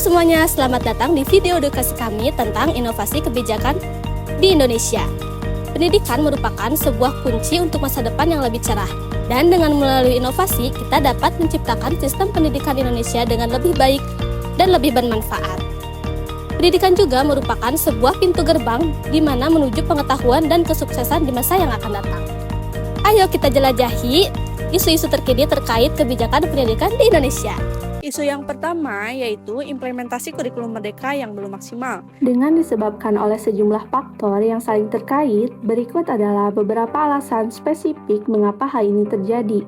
semuanya, selamat datang di video edukasi kami tentang inovasi kebijakan di Indonesia. Pendidikan merupakan sebuah kunci untuk masa depan yang lebih cerah. Dan dengan melalui inovasi, kita dapat menciptakan sistem pendidikan Indonesia dengan lebih baik dan lebih bermanfaat. Pendidikan juga merupakan sebuah pintu gerbang di mana menuju pengetahuan dan kesuksesan di masa yang akan datang. Ayo kita jelajahi isu-isu terkini terkait kebijakan pendidikan di Indonesia. Isu yang pertama yaitu implementasi kurikulum merdeka yang belum maksimal. Dengan disebabkan oleh sejumlah faktor yang saling terkait, berikut adalah beberapa alasan spesifik mengapa hal ini terjadi,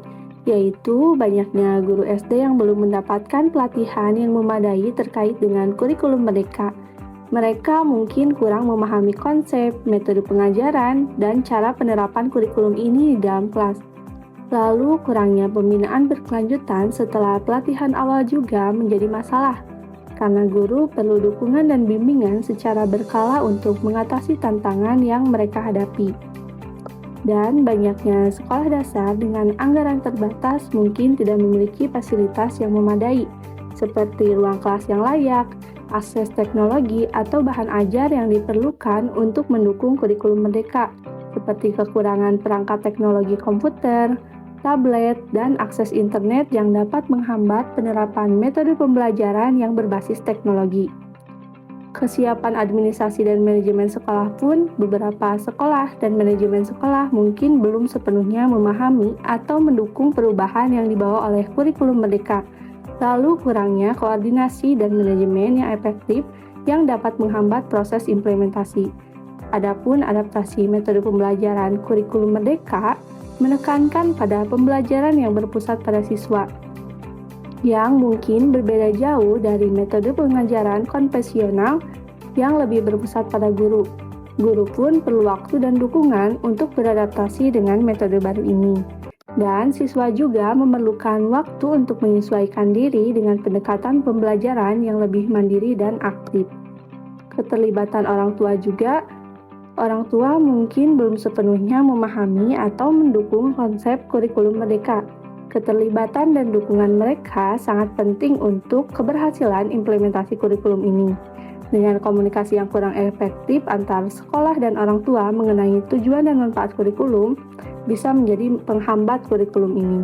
yaitu banyaknya guru SD yang belum mendapatkan pelatihan yang memadai terkait dengan kurikulum merdeka. Mereka mungkin kurang memahami konsep, metode pengajaran, dan cara penerapan kurikulum ini di dalam kelas. Lalu, kurangnya pembinaan berkelanjutan setelah pelatihan awal juga menjadi masalah, karena guru perlu dukungan dan bimbingan secara berkala untuk mengatasi tantangan yang mereka hadapi. Dan banyaknya sekolah dasar dengan anggaran terbatas mungkin tidak memiliki fasilitas yang memadai, seperti ruang kelas yang layak, akses teknologi, atau bahan ajar yang diperlukan untuk mendukung kurikulum merdeka, seperti kekurangan perangkat teknologi komputer, tablet, dan akses internet yang dapat menghambat penerapan metode pembelajaran yang berbasis teknologi. Kesiapan administrasi dan manajemen sekolah pun, beberapa sekolah dan manajemen sekolah mungkin belum sepenuhnya memahami atau mendukung perubahan yang dibawa oleh kurikulum merdeka. Lalu kurangnya koordinasi dan manajemen yang efektif yang dapat menghambat proses implementasi. Adapun adaptasi metode pembelajaran kurikulum merdeka menekankan pada pembelajaran yang berpusat pada siswa, yang mungkin berbeda jauh dari metode pengajaran konvensional yang lebih berpusat pada guru. Guru pun perlu waktu dan dukungan untuk beradaptasi dengan metode baru ini. Dan siswa juga memerlukan waktu untuk menyesuaikan diri dengan pendekatan pembelajaran yang lebih mandiri dan aktif. Keterlibatan orang tua juga. Orang tua mungkin belum sepenuhnya memahami atau mendukung konsep kurikulum merdeka. Keterlibatan dan dukungan mereka sangat penting untuk keberhasilan implementasi kurikulum ini. Dengan komunikasi yang kurang efektif antara sekolah dan orang tua mengenai tujuan dan manfaat kurikulum, bisa menjadi penghambat kurikulum ini.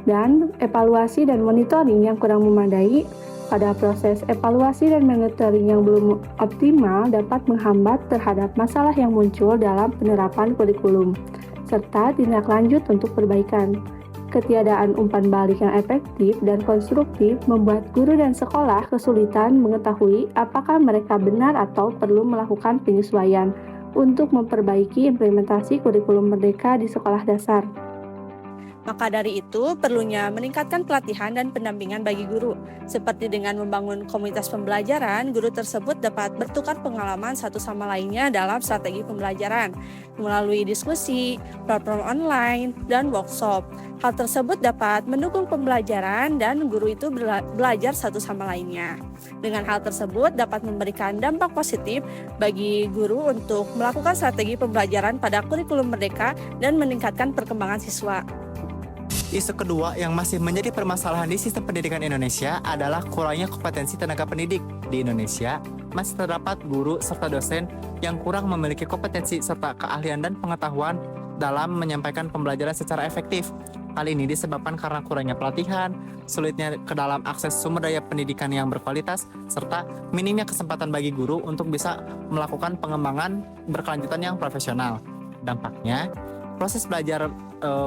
Dan evaluasi dan monitoring yang kurang memadai. Pada proses evaluasi dan monitoring yang belum optimal dapat menghambat terhadap masalah yang muncul dalam penerapan kurikulum, serta tindak lanjut untuk perbaikan. Ketiadaan umpan balik yang efektif dan konstruktif membuat guru dan sekolah kesulitan mengetahui apakah mereka benar atau perlu melakukan penyesuaian untuk memperbaiki implementasi kurikulum merdeka di sekolah dasar. Maka dari itu, perlunya meningkatkan pelatihan dan pendampingan bagi guru. Seperti dengan membangun komunitas pembelajaran, guru tersebut dapat bertukar pengalaman satu sama lainnya dalam strategi pembelajaran, melalui diskusi, platform online, dan workshop. Hal tersebut dapat mendukung pembelajaran dan guru itu belajar satu sama lainnya. Dengan hal tersebut dapat memberikan dampak positif bagi guru untuk melakukan strategi pembelajaran pada kurikulum merdeka dan meningkatkan perkembangan siswa. Isu kedua yang masih menjadi permasalahan di sistem pendidikan Indonesia adalah kurangnya kompetensi tenaga pendidik. Di Indonesia, masih terdapat guru serta dosen yang kurang memiliki kompetensi serta keahlian dan pengetahuan dalam menyampaikan pembelajaran secara efektif. Hal ini disebabkan karena kurangnya pelatihan, sulitnya ke dalam akses sumber daya pendidikan yang berkualitas, serta minimnya kesempatan bagi guru untuk bisa melakukan pengembangan berkelanjutan yang profesional. Dampaknya, proses belajar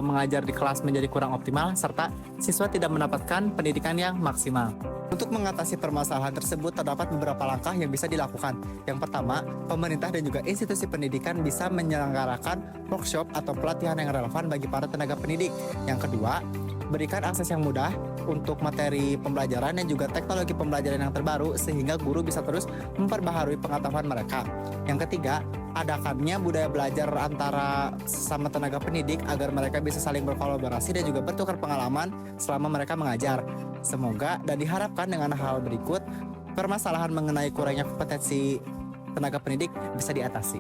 mengajar di kelas menjadi kurang optimal, serta siswa tidak mendapatkan pendidikan yang maksimal. Untuk mengatasi permasalahan tersebut, terdapat beberapa langkah yang bisa dilakukan. Yang pertama, pemerintah dan juga institusi pendidikan bisa menyelenggarakan workshop atau pelatihan yang relevan bagi para tenaga pendidik. Yang kedua, berikan akses yang mudah untuk materi pembelajaran dan juga teknologi pembelajaran yang terbaru sehingga guru bisa terus memperbaharui pengetahuan mereka. Yang ketiga, adakannya budaya belajar antara sesama tenaga pendidik agar mereka bisa saling berkolaborasi dan juga bertukar pengalaman selama mereka mengajar. Semoga dan diharapkan dengan hal berikut, permasalahan mengenai kurangnya kompetensi tenaga pendidik bisa diatasi.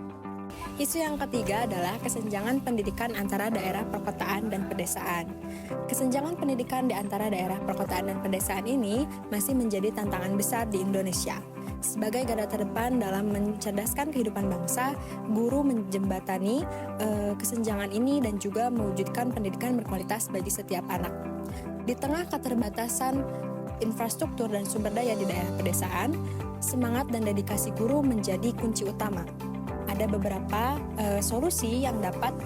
Isu yang ketiga adalah kesenjangan pendidikan antara daerah perkotaan dan pedesaan. Kesenjangan pendidikan di antara daerah perkotaan dan pedesaan ini masih menjadi tantangan besar di Indonesia. Sebagai garda terdepan dalam mencerdaskan kehidupan bangsa, guru menjembatani kesenjangan ini dan juga mewujudkan pendidikan berkualitas bagi setiap anak. Di tengah keterbatasan infrastruktur dan sumber daya di daerah pedesaan, semangat dan dedikasi guru menjadi kunci utama. Ada beberapa solusi yang dapat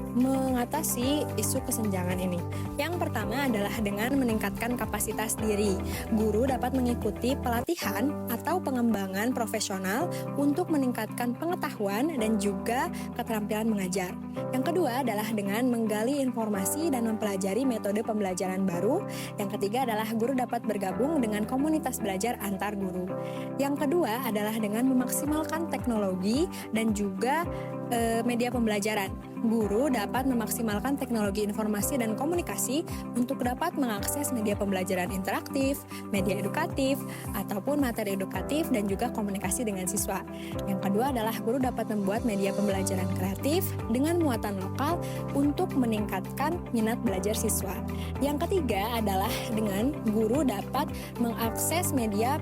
mengatasi isu kesenjangan ini. Yang pertama adalah dengan meningkatkan kapasitas diri. Guru dapat mengikuti pelatihan atau pengembangan profesional untuk meningkatkan pengetahuan dan juga keterampilan mengajar. Yang kedua adalah dengan menggali informasi dan mempelajari metode pembelajaran baru. Yang ketiga adalah guru dapat bergabung dengan komunitas belajar antar guru. Yang kedua adalah dengan memaksimalkan teknologi dan juga media pembelajaran. Guru dapat memaksimalkan teknologi informasi dan komunikasi untuk dapat mengakses media pembelajaran interaktif, media edukatif, ataupun materi edukatif dan juga komunikasi dengan siswa. Yang kedua adalah guru dapat membuat media pembelajaran kreatif dengan muatan lokal untuk meningkatkan minat belajar siswa. Yang ketiga adalah dengan guru dapat mengakses media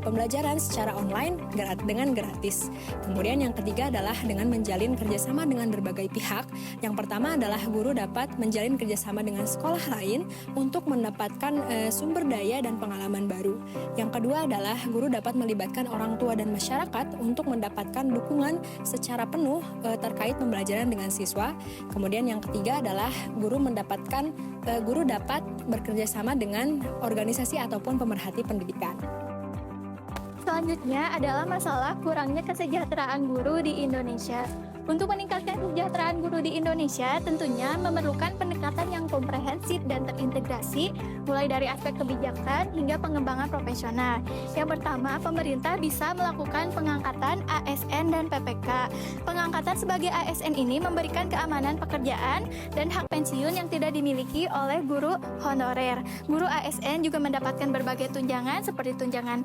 pembelajaran secara online dengan gratis. Kemudian yang ketiga adalah dengan menjalin kerjasama dengan berbagai pihak. Yang pertama adalah guru dapat menjalin kerjasama dengan sekolah lain untuk mendapatkan sumber daya dan pengalaman baru. Yang kedua adalah guru dapat melibatkan orang tua dan masyarakat untuk mendapatkan dukungan secara penuh terkait pembelajaran dengan siswa. Kemudian yang ketiga adalah guru dapat bekerjasama dengan organisasi ataupun pemerhati pendidikan. Selanjutnya adalah masalah kurangnya kesejahteraan guru di Indonesia. Untuk meningkatkan kesejahteraan guru di Indonesia, tentunya memerlukan pendekatan yang komprehensif dan terintegrasi, mulai dari aspek kebijakan hingga pengembangan profesional. Yang pertama, pemerintah bisa melakukan pengangkatan ASN dan PPK. Pengangkatan sebagai ASN ini memberikan keamanan pekerjaan dan hak pensiun yang tidak dimiliki oleh guru honorer. Guru ASN juga mendapatkan berbagai tunjangan seperti tunjangan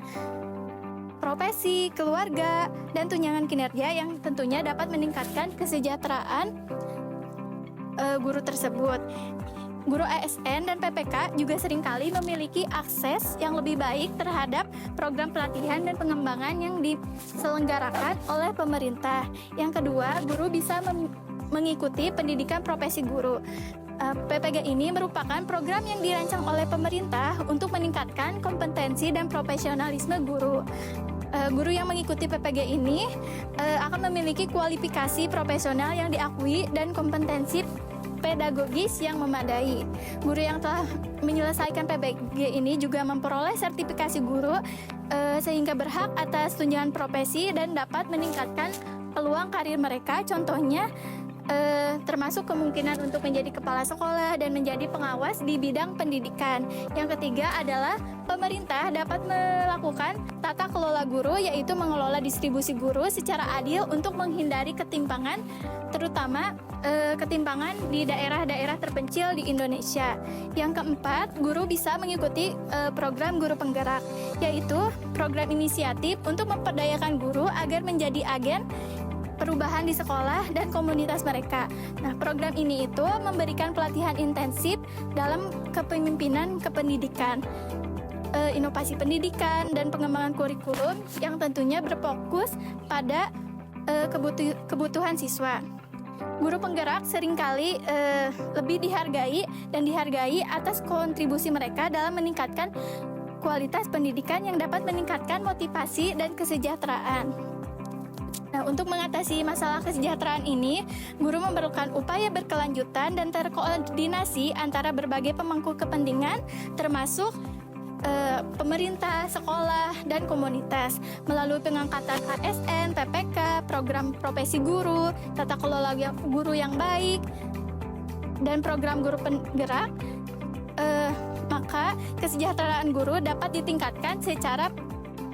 profesi, keluarga, dan tunjangan kinerja yang tentunya dapat meningkatkan kesejahteraan guru tersebut. Guru ASN dan PPK juga seringkali memiliki akses yang lebih baik terhadap program pelatihan dan pengembangan yang diselenggarakan oleh pemerintah. Yang kedua, guru bisa mengikuti pendidikan profesi guru. PPG ini merupakan program yang dirancang oleh pemerintah untuk meningkatkan kompetensi dan profesionalisme guru. Guru yang mengikuti PPG ini akan memiliki kualifikasi profesional yang diakui dan kompetensi pedagogis yang memadai. Guru yang telah menyelesaikan PPG ini juga memperoleh sertifikasi guru sehingga berhak atas tunjangan profesi dan dapat meningkatkan peluang karir mereka. Contohnya termasuk kemungkinan untuk menjadi kepala sekolah dan menjadi pengawas di bidang pendidikan. Yang ketiga adalah pemerintah dapat melakukan tata kelola guru, yaitu mengelola distribusi guru secara adil untuk menghindari ketimpangan, terutama ketimpangan di daerah-daerah terpencil di Indonesia. Yang keempat, guru bisa mengikuti program guru penggerak, yaitu program inisiatif untuk memperdayakan guru agar menjadi agen perubahan di sekolah dan komunitas mereka. Nah, program ini itu memberikan pelatihan intensif dalam kepemimpinan kependidikan, inovasi pendidikan, dan pengembangan kurikulum yang tentunya berfokus pada kebutuhan siswa. Guru penggerak seringkali lebih dihargai atas kontribusi mereka dalam meningkatkan kualitas pendidikan yang dapat meningkatkan motivasi dan kesejahteraan. Nah, untuk mengatasi masalah kesejahteraan ini, guru memerlukan upaya berkelanjutan dan terkoordinasi antara berbagai pemangku kepentingan, termasuk pemerintah, sekolah, dan komunitas melalui pengangkatan ASN, PPK, program profesi guru, tata kelola guru yang baik, dan program guru penggerak. Maka kesejahteraan guru dapat ditingkatkan secara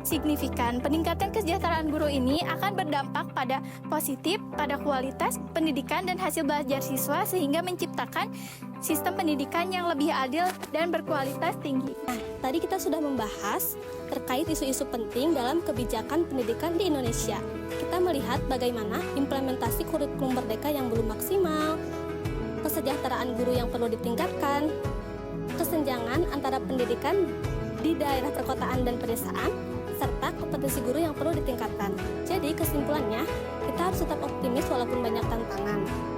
signifikan. Peningkatan kesejahteraan guru ini akan berdampak pada positif pada kualitas pendidikan dan hasil belajar siswa, sehingga menciptakan sistem pendidikan yang lebih adil dan berkualitas tinggi. Tadi kita sudah membahas terkait isu-isu penting dalam kebijakan pendidikan di Indonesia. Kita melihat bagaimana implementasi kurikulum merdeka yang belum maksimal, kesejahteraan guru yang perlu ditingkatkan, kesenjangan antara pendidikan di daerah perkotaan dan pedesaan, serta kompetensi guru yang perlu ditingkatkan. Jadi kesimpulannya, kita harus tetap optimis walaupun banyak tantangan.